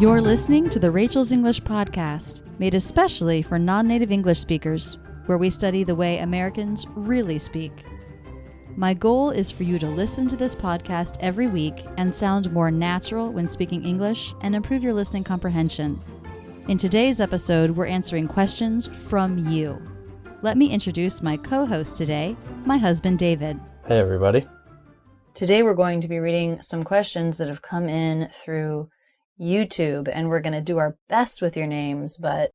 You're listening to the Rachel's English podcast, made especially for non-native English speakers, where we study the way Americans really speak. My goal is for you to listen to this podcast every week and sound more natural when speaking English and improve your listening comprehension. In today's episode, we're answering questions from you. Let me introduce my co-host today, my husband David. Hey everybody. Today we're going to be reading some questions that have come in through YouTube, and we're going to do our best with your names, but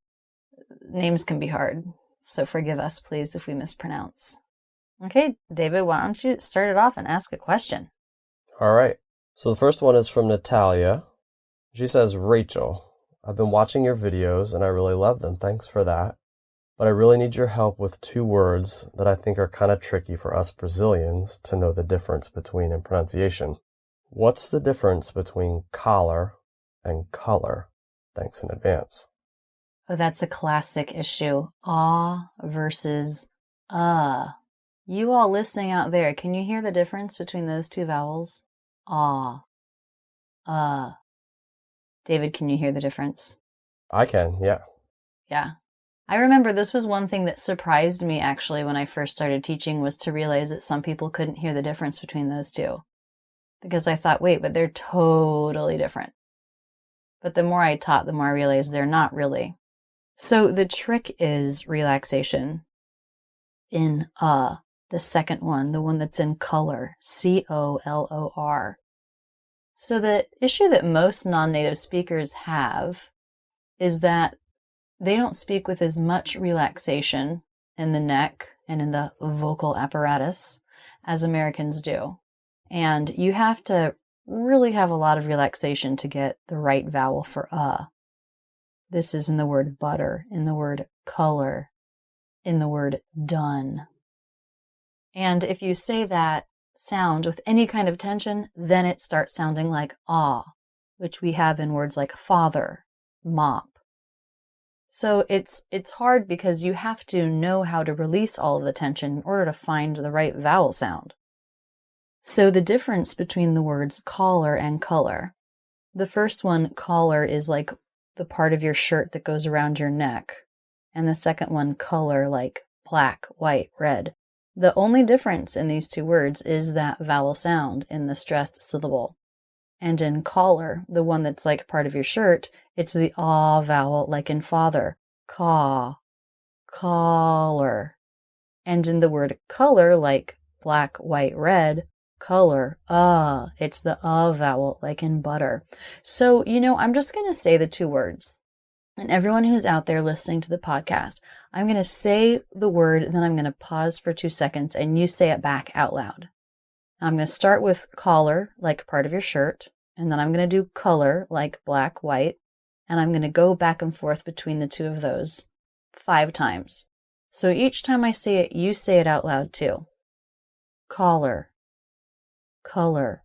names can be hard, so forgive us, please, if we mispronounce. Okay, David, why don't you start it off and ask a question? All right. So the first one is from Natalia. She says, Rachel, I've been watching your videos and I really love them. Thanks for that. But I really need your help with two words that I think are kind of tricky for us Brazilians to know the difference between in pronunciation. What's the difference between collar and color? Thanks in advance. Oh, that's a classic issue. Versus You all listening out there, can you hear the difference between those two vowels? David, can you hear the difference? I can, yeah. Yeah. I remember this was one thing that surprised me actually when I first started teaching, was to realize that some people couldn't hear the difference between those two. Because I thought, wait, but they're totally different. But the more I taught, the more I realized they're not really. So the trick is relaxation in the second one, the one that's in color, C-O-L-O-R. So the issue that most non-native speakers have is that they don't speak with as much relaxation in the neck and in the vocal apparatus as Americans do. And you have to really have a lot of relaxation to get the right vowel for This is in the word butter, in the word color, in the word done. And if you say that sound with any kind of tension, then it starts sounding like which we have in words like father, mop. So it's hard because you have to know how to release all of the tension in order to find the right vowel sound. So the difference between the words collar and color. The first one, collar, is like the part of your shirt that goes around your neck. And the second one, color, like black, white, red. The only difference in these two words is that vowel sound in the stressed syllable. And in collar, the one that's like part of your shirt, it's the vowel, like in father, caw, collar. And in the word color, like black, white, red, color, it's the vowel, like in butter. So, I'm just going to say the two words. And everyone who's out there listening to the podcast, I'm going to say the word, and then I'm going to pause for 2 seconds, and you say it back out loud. I'm going to start with collar, like part of your shirt, and then I'm going to do color, like black, white, and I'm going to go back and forth between the two of those 5 times. So each time I say it, you say it out loud too. Collar, color,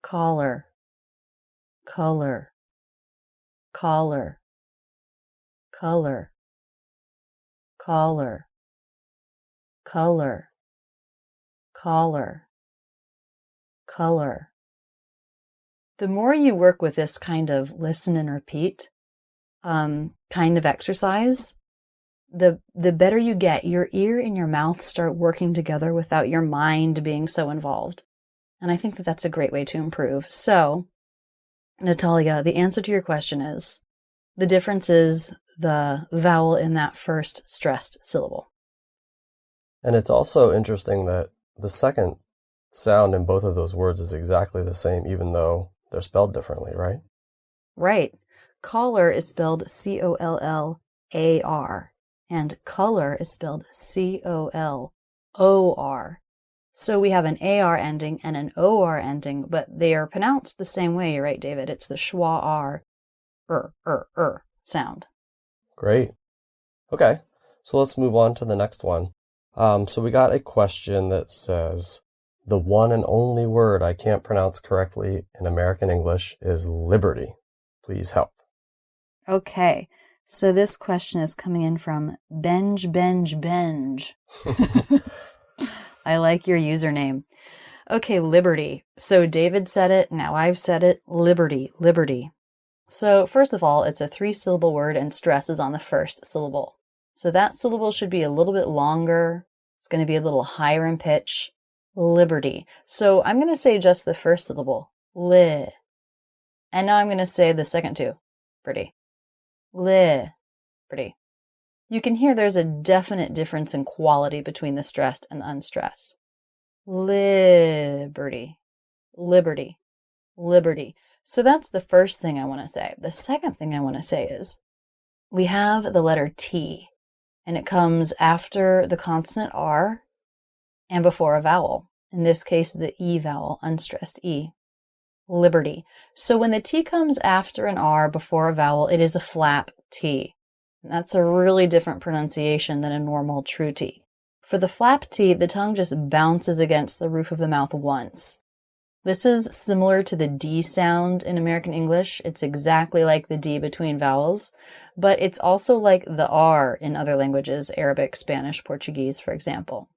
collar, color, collar, color, collar, color, collar, color. The more you work with this kind of listen and repeat kind of exercise, the better you get. Your ear and your mouth start working together without your mind being so involved. And I think that that's a great way to improve. So, Natalia, the answer to your question is, the difference is the vowel in that first stressed syllable. And it's also interesting that the second sound in both of those words is exactly the same, even though they're spelled differently, right? Right. Collar is spelled C-O-L-L-A-R, and color is spelled C-O-L-O-R. So we have an A-R ending and an O-R ending, but they are pronounced the same way. You're right, David. It's the schwa-R, sound. Great. Okay, so let's move on to the next one. So we got a question that says, the one and only word I can't pronounce correctly in American English is liberty. Please help. Okay, so this question is coming in from Benj. I like your username. Okay, liberty. So David said it, now I've said it, liberty. So first of all, it's a 3-syllable word and stress is on the first syllable. So that syllable should be a little bit longer. It's going to be a little higher in pitch. Liberty. So I'm going to say just the first syllable. Li. And now I'm going to say the second two. Pretty. Li. Pretty. You can hear there's a definite difference in quality between the stressed and the unstressed. Liberty. Liberty. Liberty. So that's the first thing I want to say. The second thing I want to say is we have the letter T, and it comes after the consonant R and before a vowel. In this case, the E vowel, unstressed E. Liberty. So when the T comes after an R before a vowel, it is a flap T. And that's a really different pronunciation than a normal true T. For the flap T, the tongue just bounces against the roof of the mouth once. This is similar to the D sound in American English. It's exactly like the D between vowels, but it's also like the R in other languages, Arabic, Spanish, Portuguese, for example.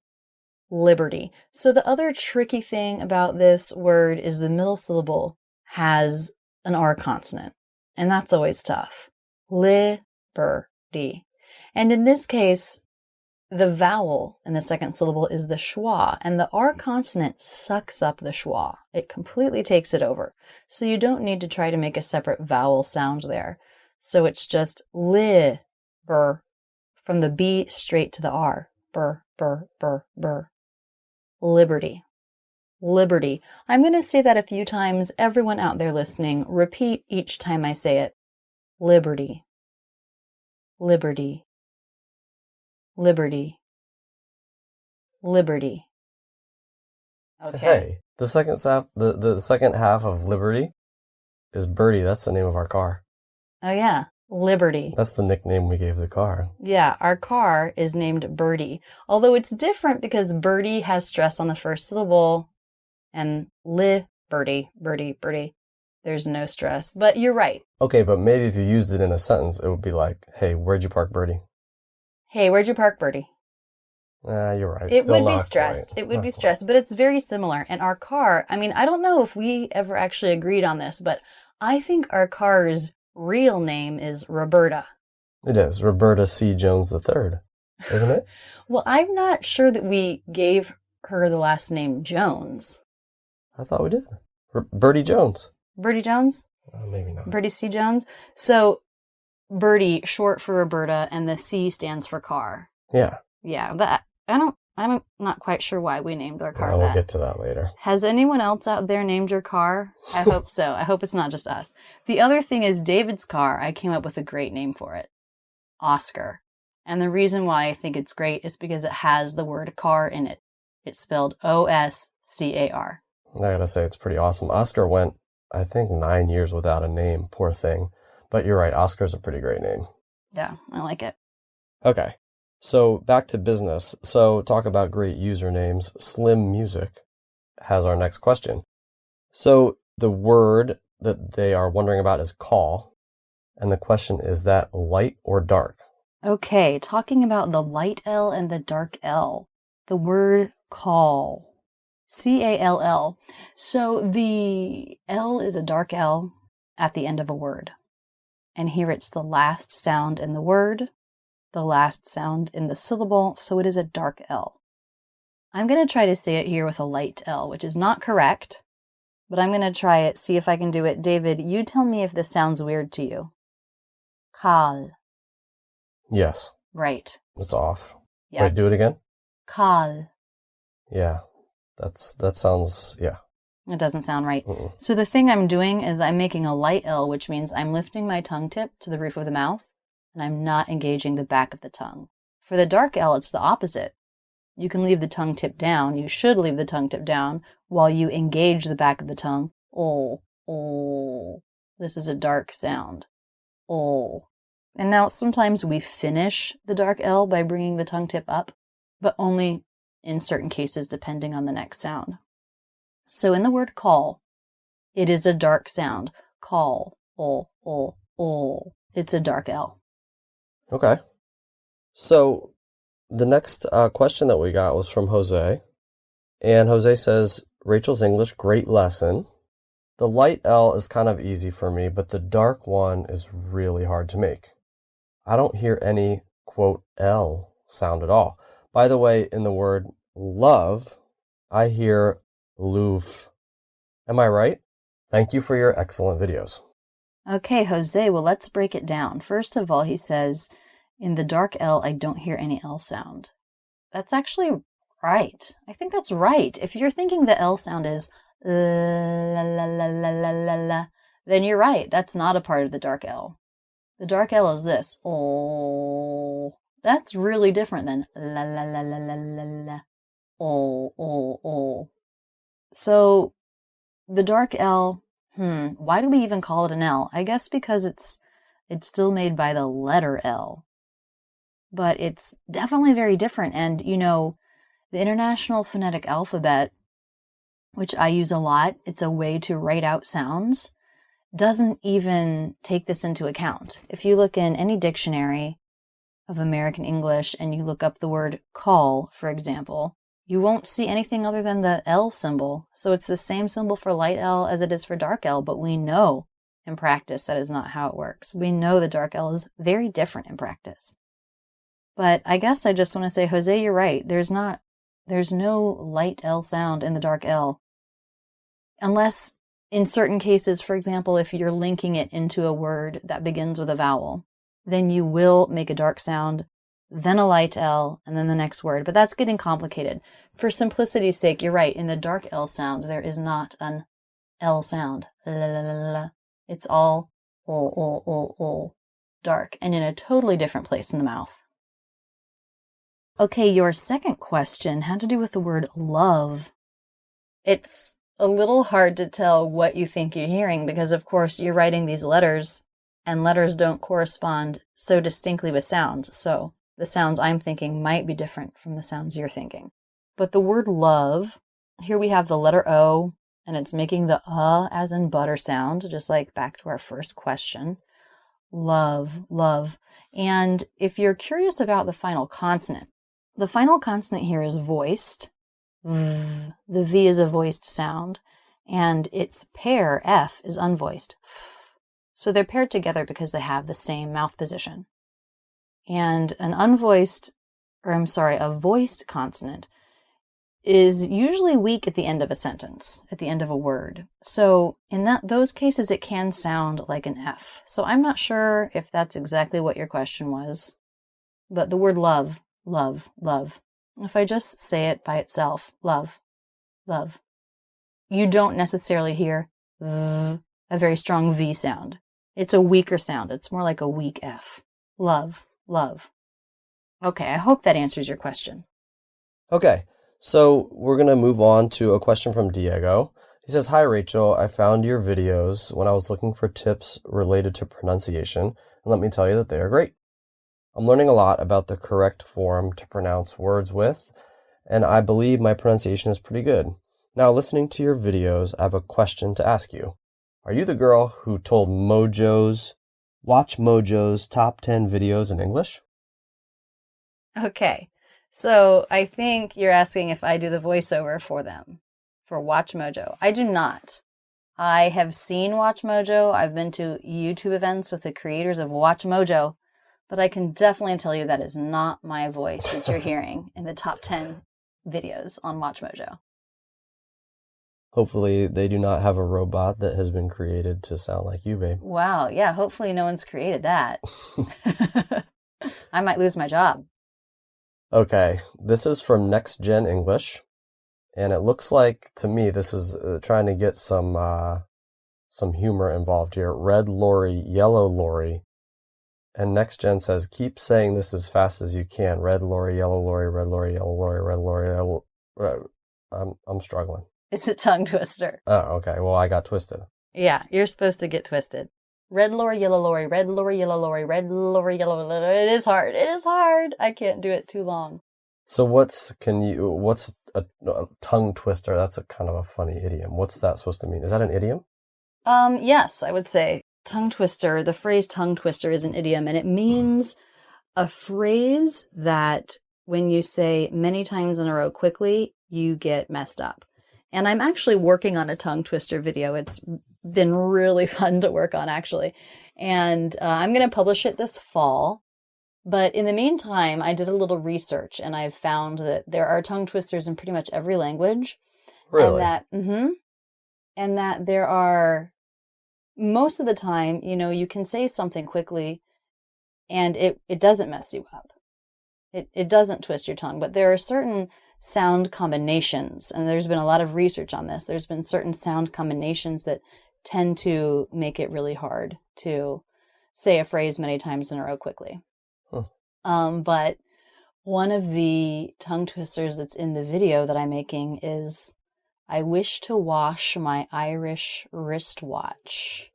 Liberty. So the other tricky thing about this word is the middle syllable has an R consonant, and that's always tough. Liberty. And in this case, the vowel in the second syllable is the schwa, and the R consonant sucks up the schwa. It completely takes it over. So you don't need to try to make a separate vowel sound there. So it's just li, bur, from the B straight to the R. Bur, bur, bur, bur. Liberty. Liberty. I'm going to say that a few times. Everyone out there listening, repeat each time I say it. Liberty. Liberty. Liberty. Liberty. Okay. Hey, the second half of Liberty is Birdie. That's the name of our car. Oh yeah, Liberty. That's the nickname we gave the car. Yeah, our car is named Birdie. Although it's different because Birdie has stress on the first syllable and Birdie, Birdie, Birdie. There's no stress. But you're right. Okay, but maybe if you used it in a sentence, it would be like, hey, where'd you park Birdie? Hey, where'd you park Birdie? You're right. It Still would be not stressed. quite. It would Not be quite. stressed, but it's very similar. And our car, I mean, I don't know if we ever actually agreed on this, but I think our car's real name is Roberta. It is. Roberta C. Jones III, isn't it? Well, I'm not sure that we gave her the last name Jones. I thought we did. Birdie Jones. Birdie Jones? Maybe not. Birdie C. Jones? So, Birdie, short for Roberta, and the C stands for car. Yeah. Yeah, but I'm not quite sure why we named our car We'll that. get to that later. Has anyone else out there named your car? I hope so. I hope it's not just us. The other thing is David's car. I came up with a great name for it. Oscar. And the reason why I think it's great is because it has the word car in it. It's spelled O-S-C-A-R. I gotta say, it's pretty awesome. Oscar went, I think, 9 years without a name. Poor thing. But you're right. Oscar's a pretty great name. Yeah, I like it. Okay. So back to business. So talk about great usernames. Slim Music has our next question. So the word that they are wondering about is call. And the question is that light or dark? Okay, talking about the light L and the dark L. The word call. C-A-L-L. So the L is a dark L at the end of a word. And here it's the last sound in the word, the last sound in the syllable, so it is a dark L. I'm going to try to say it here with a light L, which is not correct, but I'm going to try it, see if I can do it. David, you tell me if this sounds weird to you. Kal. Yes. Right. It's off. Yeah. Wait, do it again? Kal. Yeah. That sounds, yeah. It doesn't sound right. Mm-mm. So the thing I'm doing is I'm making a light L, which means I'm lifting my tongue tip to the roof of the mouth, and I'm not engaging the back of the tongue. For the dark L, it's the opposite. You can leave the tongue tip down. You should leave the tongue tip down while you engage the back of the tongue. Oh, oh. This is a dark sound. Oh. And now sometimes we finish the dark L by bringing the tongue tip up, but only in certain cases depending on the next sound. So in the word call, it is a dark sound. Call. Oh, oh, oh. It's a dark L. Okay. So the next question that we got was from Jose. And Jose says, Rachel's English, great lesson. The light L is kind of easy for me, but the dark one is really hard to make. I don't hear any, quote, L sound at all. By the way, in the word love, I hear loof. Am I right? Thank you for your excellent videos. Okay, Jose, well, let's break it down. First of all, he says, in the dark L, I don't hear any L sound. That's actually right. I think that's right. If you're thinking the L sound is la la la la la la la, then you're right. That's not a part of the dark L. The dark L is this. Oh. That's really different than la la la la la la la. Oh, oh, oh. So the dark L, why do we even call it an L? I guess because it's still made by the letter L. But it's definitely very different. And, you know, the International Phonetic Alphabet, which I use a lot, it's a way to write out sounds, doesn't even take this into account. If you look in any dictionary of American English and you look up the word call, for example, you won't see anything other than the L symbol. So it's the same symbol for light L as it is for dark L, but we know in practice that is not how it works. We know the dark L is very different in practice. But I guess I just want to say, Jose, you're right. There's no light L sound in the dark L. Unless in certain cases, for example, if you're linking it into a word that begins with a vowel, then you will make a dark sound, then a light L, and then the next word. But that's getting complicated. For simplicity's sake, you're right. In the dark L sound, there is not an L sound. La, la, la, la, la. It's all dark, and in a totally different place in the mouth. Okay, your second question had to do with the word love. It's a little hard to tell what you think you're hearing because, of course, you're writing these letters, and letters don't correspond so distinctly with sounds. So the sounds I'm thinking might be different from the sounds you're thinking. But the word love, here we have the letter O, and it's making the as in butter sound, just like back to our first question. Love, love. And if you're curious about the final consonant here is voiced. The V is a voiced sound, and its pair, F, is unvoiced. So they're paired together because they have the same mouth position. And a voiced consonant is usually weak at the end of a sentence, at the end of a word. So in those cases, it can sound like an F. So I'm not sure if that's exactly what your question was, but the word love, love, love. If I just say it by itself, love, love, you don't necessarily hear a very strong V sound. It's a weaker sound. It's more like a weak F. Love, love. Okay, I hope that answers your question. Okay, so we're going to move on to a question from Diego. He says, "Hi, Rachel. I found your videos when I was looking for tips related to pronunciation, and let me tell you that they are great. I'm learning a lot about the correct form to pronounce words with, and I believe my pronunciation is pretty good. Now, listening to your videos, I have a question to ask you. Are you the girl who told Watch Mojo's top 10 videos in English?" Okay, so I think you're asking if I do the voiceover for them, for Watch Mojo. I do not. I have seen Watch Mojo. I've been to YouTube events with the creators of Watch Mojo, but I can definitely tell you that is not my voice that you're hearing in the top 10 videos on Watch Mojo. Hopefully they do not have a robot that has been created to sound like you, babe. Wow, yeah, hopefully no one's created that. I might lose my job. Okay, this is from Next Gen English, and it looks like, to me, this is trying to get some humor involved here. Red lorry, yellow lorry. And Next Gen says, "Keep saying this as fast as you can. Red lorry, yellow lorry, red lorry, yellow lorry, red lorry, yellow." I'm struggling. It's a tongue twister. Oh, okay. Well, I got twisted. Yeah, you're supposed to get twisted. Red lorry, yellow lorry, red lorry, yellow lorry, red lorry, yellow lorry. It is hard. It is hard. I can't do it too long. So what's a tongue twister? That's a kind of a funny idiom. What's that supposed to mean? Is that an idiom? Yes, I would say tongue twister. The phrase tongue twister is an idiom, and it means a phrase that when you say many times in a row quickly, you get messed up. And I'm actually working on a tongue twister video. It's been really fun to work on, actually. And I'm going to publish it this fall. But in the meantime, I did a little research, and I've found that there are tongue twisters in pretty much every language. Really? And that there are, most of the time, you can say something quickly and it doesn't mess you up. It doesn't twist your tongue, but there are certain sound combinations, and there's been a lot of research on this. There's been certain sound combinations that tend to make it really hard to say a phrase many times in a row quickly. But one of the tongue twisters that's in the video that I'm making is, I wish to wash my Irish wristwatch.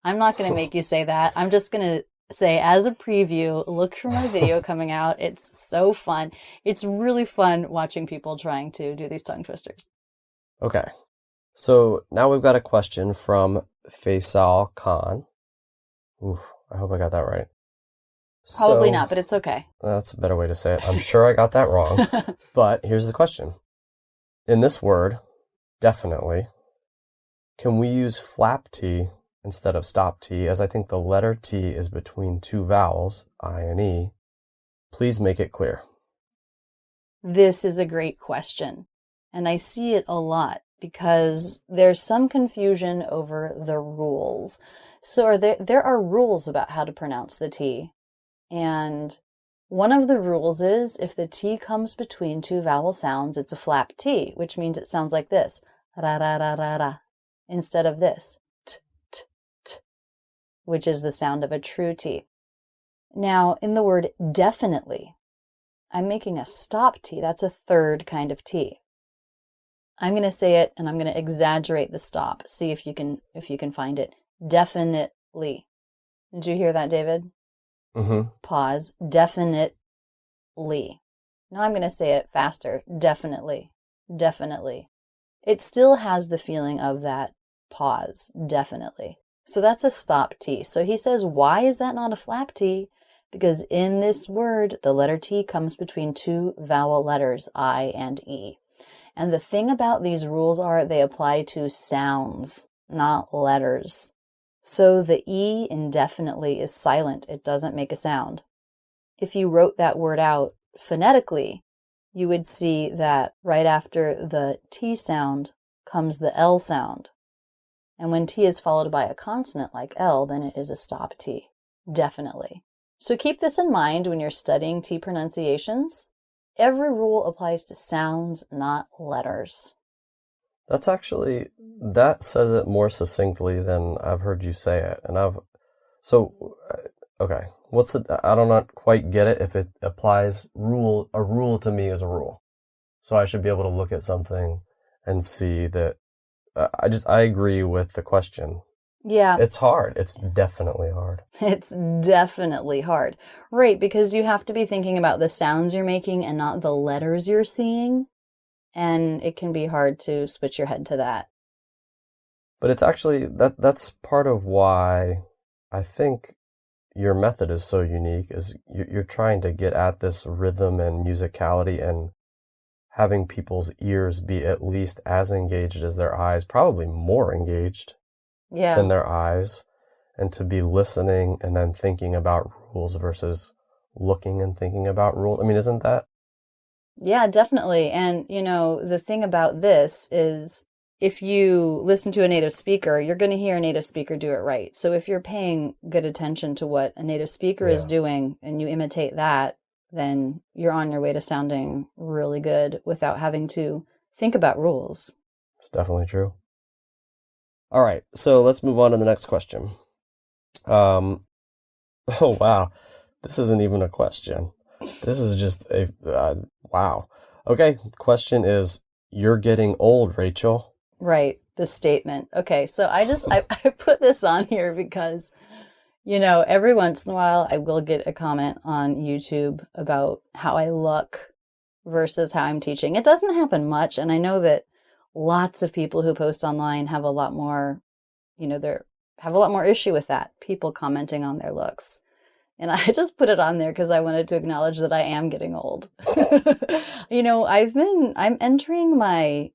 I'm not going to make you say that. I'm just going to say, as a preview, look for my video coming out. It's so fun. It's really fun watching people trying to do these tongue twisters. Okay. So now we've got a question from Faisal Khan. Oof, I hope I got that right. Probably not, but it's okay. That's a better way to say it. I'm sure I got that wrong. But here's the question. In this word, definitely, can we use flap T instead of stop T, as I think the letter T is between two vowels, I and E? Please make it clear. This is a great question, and I see it a lot because there's some confusion over the rules. So there are rules about how to pronounce the T, and one of the rules is if the T comes between two vowel sounds, it's a flap T, which means it sounds like this, ra ra ra ra ra, instead of this, t t t, which is the sound of a true T. Now, in the word definitely, I'm making a stop T. That's a third kind of T. I'm going to say it, and I'm going to exaggerate the stop. See if you can find it. Definitely. Did you hear that, David? Mm-hmm. Pause. Definitely. Now I'm going to say it faster. Definitely. Definitely. It still has the feeling of that pause. Definitely. So that's a stop T. So he says, why is that not a flap T? Because in this word, the letter T comes between two vowel letters, I and E. And the thing about these rules are they apply to sounds, not letters. So the E in definitely is silent. It doesn't make a sound. If you wrote that word out phonetically, you would see that right after the T sound comes the L sound. And when T is followed by a consonant like L, then it is a stop T. Definitely. So keep this in mind when you're studying T pronunciations. Every rule applies to sounds, not letters. That says it more succinctly than I've heard you say it. And okay. I don't not quite get it if it applies a rule to me as a rule. So I should be able to look at something and see that, I agree with the question. Yeah. It's hard. It's definitely hard. It's definitely hard. Right, because you have to be thinking about the sounds you're making and not the letters you're seeing. And it can be hard to switch your head to that. But it's actually, that's part of why I think your method is so unique, is you're trying to get at this rhythm and musicality and having people's ears be at least as engaged as their eyes, probably more engaged than their eyes, and to be listening and then thinking about rules versus looking and thinking about rules. I mean, isn't that? Yeah, definitely. And, the thing about this is if you listen to a native speaker, you're going to hear a native speaker do it right. So if you're paying good attention to what a native speaker is doing and you imitate that, then you're on your way to sounding really good without having to think about rules. It's definitely true. All right, so let's move on to the next question. Oh, wow. This isn't even a question. This is just a, wow. Okay, question is, you're getting old, Rachel. Right, the statement. Okay, so I put this on here because, every once in a while I will get a comment on YouTube about how I look versus how I'm teaching. It doesn't happen much, and I know that lots of people who post online have a lot more, have a lot more issue with that, people commenting on their looks. And I just put it on there because I wanted to acknowledge that I am getting old. I'm entering my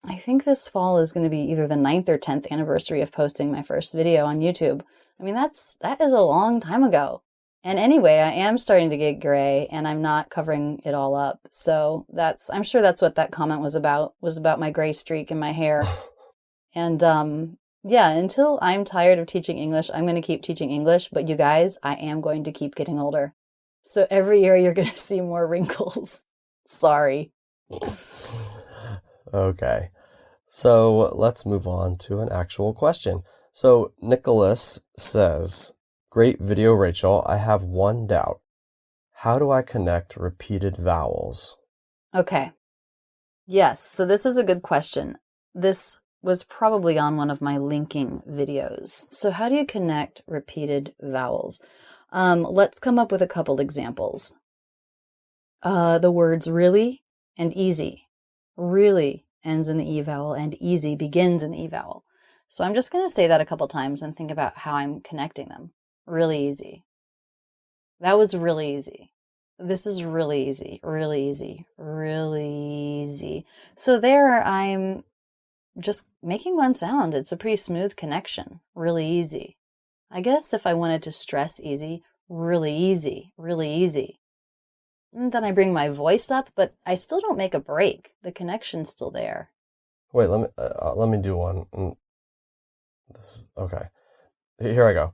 I think this fall is going to be either the 9th or 10th anniversary of posting my first video on YouTube. I mean, that is a long time ago. And anyway, I am starting to get gray and I'm not covering it all up. So I'm sure that's what that comment was about my gray streak in my hair. And yeah, until I'm tired of teaching English, I'm going to keep teaching English. But you guys, I am going to keep getting older. So every year you're going to see more wrinkles. Sorry. Okay. So let's move on to an actual question. So Nicholas says, "Great video, Rachel. I have one doubt. How do I connect repeated vowels?" Okay. Yes, so this is a good question. This was probably on one of my linking videos. So how do you connect repeated vowels? Let's come up with a couple examples. The words really and easy. Really ends in the E vowel and easy begins in the E vowel. So I'm just going to say that a couple times and think about how I'm connecting them. Really easy. That was really easy. This is really easy, really easy, really easy. So there I'm just making one sound. It's a pretty smooth connection. Really easy. I guess if I wanted to stress easy, really easy, really easy. And then I bring my voice up, but I still don't make a break. The connection's still there. Wait, let me do one. Okay. Here I go.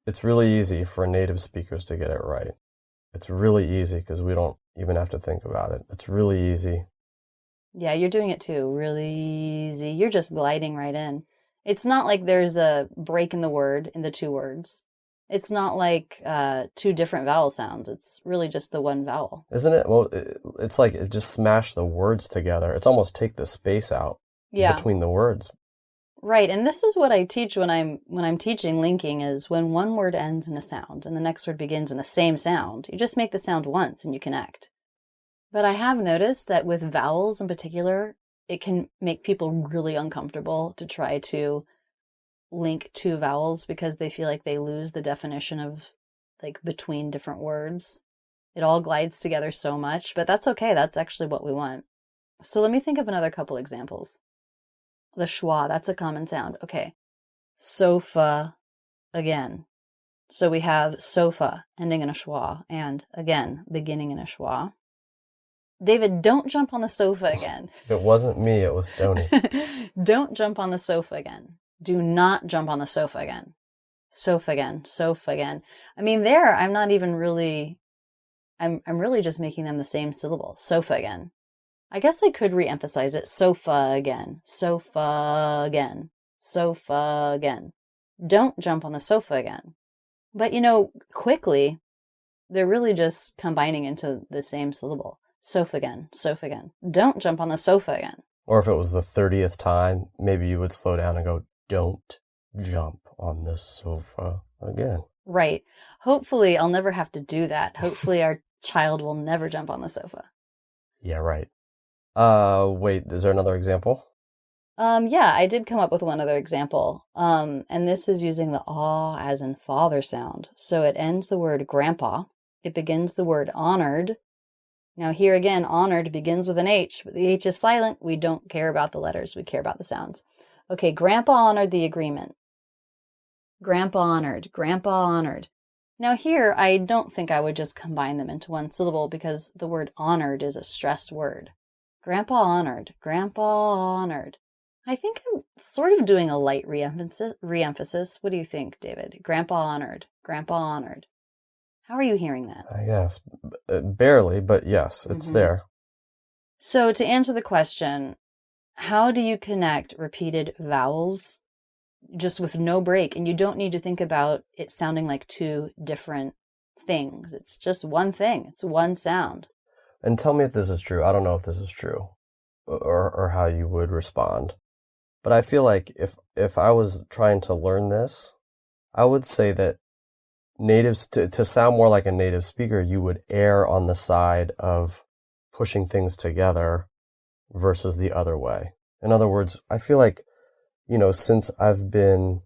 It's really easy for native speakers to get it right. It's really easy because we don't even have to think about it. It's really easy. Yeah, you're doing it too. Really easy. You're just gliding right in. It's not like there's a break in the two words. It's not like two different vowel sounds. It's really just the one vowel. Isn't it? Well, it's like it just smashed the words together. It's almost take the space out between the words. Right, and this is what I teach when I'm teaching linking is when one word ends in a sound and the next word begins in the same sound, you just make the sound once and you connect. But I have noticed that with vowels in particular, it can make people really uncomfortable to try to link two vowels because they feel like they lose the definition of like between different words. It all glides together so much, but that's okay. That's actually what we want. So let me think of another couple examples. The schwa, that's a common sound. Okay. Sofa, again. So we have sofa ending in a schwa and again beginning in a schwa. David, don't jump on the sofa again. It wasn't me, it was Stoney. Don't jump on the sofa again. Do not jump on the sofa again. Sofa again, sofa again. I mean, there, I'm not even really, I'm really just making them the same syllable. Sofa again. I guess I could re-emphasize it. Sofa again, sofa again, sofa again. Don't jump on the sofa again. But, quickly, they're really just combining into the same syllable. Sofa again, sofa again. Don't jump on the sofa again. Or if it was the 30th time, maybe you would slow down and go, don't jump on the sofa again. Right. Hopefully, I'll never have to do that. Hopefully, our child will never jump on the sofa. Yeah, right. Wait, is there another example? Yeah, I did come up with one other example. And this is using the ah as in father sound. So it ends the word grandpa. It begins the word honored. Now here again, honored begins with an H, but the H is silent. We don't care about the letters. We care about the sounds. Okay, grandpa honored the agreement. Grandpa honored, grandpa honored. Now here, I don't think I would just combine them into one syllable because the word honored is a stressed word. Grandpa honored, grandpa honored. I think I'm sort of doing a light re-emphasis. What do you think, David? Grandpa honored, grandpa honored. How are you hearing that? Yes, barely, but yes, it's there. So to answer the question, how do you connect repeated vowels just with no break? And you don't need to think about it sounding like two different things. It's just one thing. It's one sound. And tell me if this is true. I don't know if this is true or how you would respond. But I feel like if I was trying to learn this, I would say that natives, to sound more like a native speaker, you would err on the side of pushing things together versus the other way. In other words, I feel like, since I've been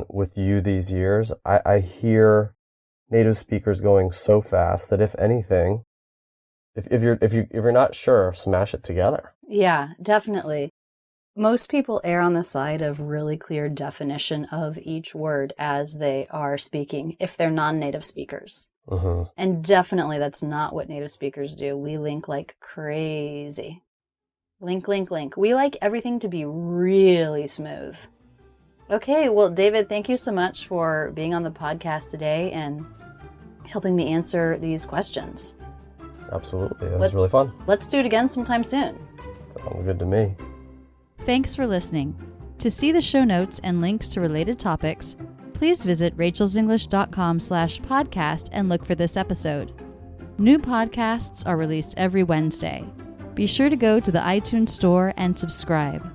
with you these years, I hear native speakers going so fast that if anything, if you're not sure, smash it together. Yeah, definitely. Most people err on the side of really clear definition of each word as they are speaking, if they're non-native speakers. Mm-hmm. And definitely that's not what native speakers do. We link like crazy. Link, link, link. We like everything to be really smooth. Okay, well, David, thank you so much for being on the podcast today and helping me answer these questions. Absolutely. It was really fun. Let's do it again sometime soon. Sounds good to me. Thanks for listening. To see the show notes and links to related topics, please visit rachelsenglish.com/podcast and look for this episode. New podcasts are released every Wednesday. Be sure to go to the iTunes Store and subscribe.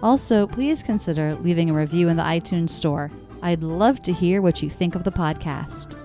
Also, please consider leaving a review in the iTunes Store. I'd love to hear what you think of the podcast.